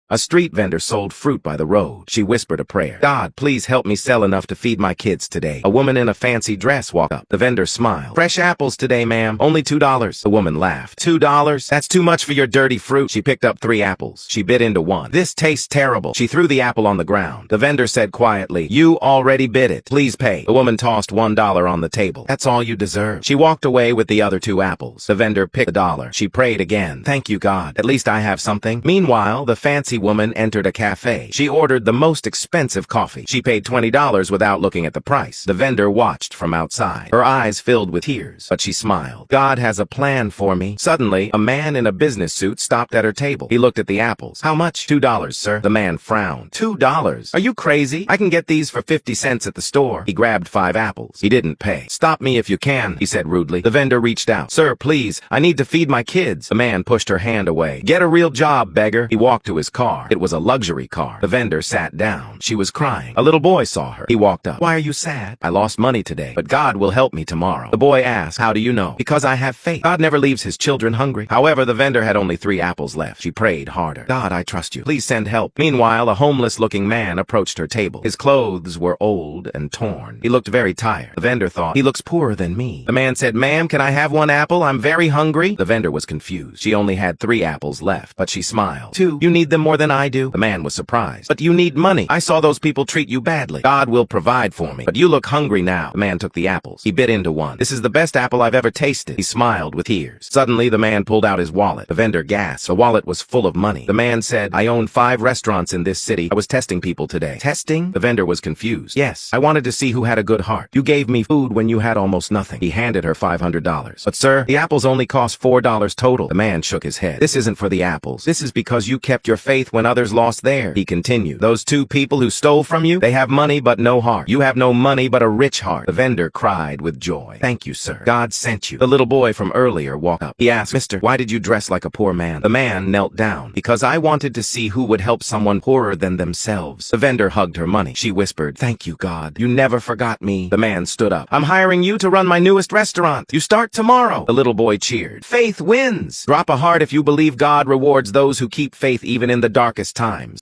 A street vendor sold fruit by the road. She whispered a prayer. God, please help me sell enough to feed my kids today. A woman in a fancy dress walked up. The vendor smiled. Fresh apples today, ma'am. Only $2. The woman laughed. $2? That's too much for your dirty fruit. She picked up 3 apples. She bit into one. This tastes terrible. She threw the apple on the ground. The vendor said quietly, you already bit it. Please pay. The woman tossed $1 on the table. That's all you deserve. She walked away with the other 2 apples. The vendor picked the dollar. She prayed again. Thank you, God. At least I have something. Meanwhile, the fancy woman entered a cafe. She ordered the most expensive coffee. She paid $20 without looking at the price. The vendor watched from outside. Her eyes filled with tears, but she smiled. God has a plan for me. Suddenly, a man in a business suit stopped at her table. He looked at the apples. How much? $2, sir. The man frowned. $2? Are you crazy? I can get these for 50 cents at the store. He grabbed 5 apples. He didn't pay. Stop me if you can, he said rudely. The vendor reached out. Sir, please, I need to feed my kids. The man pushed her hand away. Get a real job, beggar. He walked to his car. It was a luxury car. The vendor sat down. She was crying. A little boy saw her. He walked up. Why are you sad? I lost money today, but God will help me tomorrow. The boy asked, how do you know? Because I have faith. God never leaves his children hungry. However, the vendor had only 3 apples left. She prayed harder. God, I trust you. Please send help. Meanwhile, a homeless-looking man approached her table. His clothes were old and torn. He looked very tired. The vendor thought, he looks poorer than me. The man said, ma'am, can I have 1 apple? I'm very hungry. The vendor was confused. She only had 3 apples left, but she smiled. 2. You need them more than I do. The man was surprised. But you need money. I saw those people treat you badly. God will provide for me. But you look hungry now. The man took the apples. He bit into one. This is the best apple I've ever tasted. He smiled with tears. Suddenly, the man pulled out his wallet. The vendor gasped. The wallet was full of money. The man said, I own 5 restaurants in this city. I was testing people today. Testing? The vendor was confused. Yes, I wanted to see who had a good heart. You gave me food when you had almost nothing. He handed her $500. But sir, the apples only cost $4 total. The man shook his head. This isn't for the apples. This is because you kept your faith when others lost theirs. He continued. Those 2 people who stole from you, they have money but no heart. You have no money but a rich heart. The vendor cried with joy. Thank you, sir. God sent you. The little boy from earlier walked up. He asked, Mister, why did you dress like a poor man? The man knelt down. Because I wanted to see who would help someone poorer than themselves. The vendor hugged her money. She whispered, thank you, God. You never forgot me. The man stood up. I'm hiring you to run my newest restaurant. You start tomorrow. The little boy cheered. Faith wins. Drop a heart if you believe God rewards those who keep faith even in the darkest times.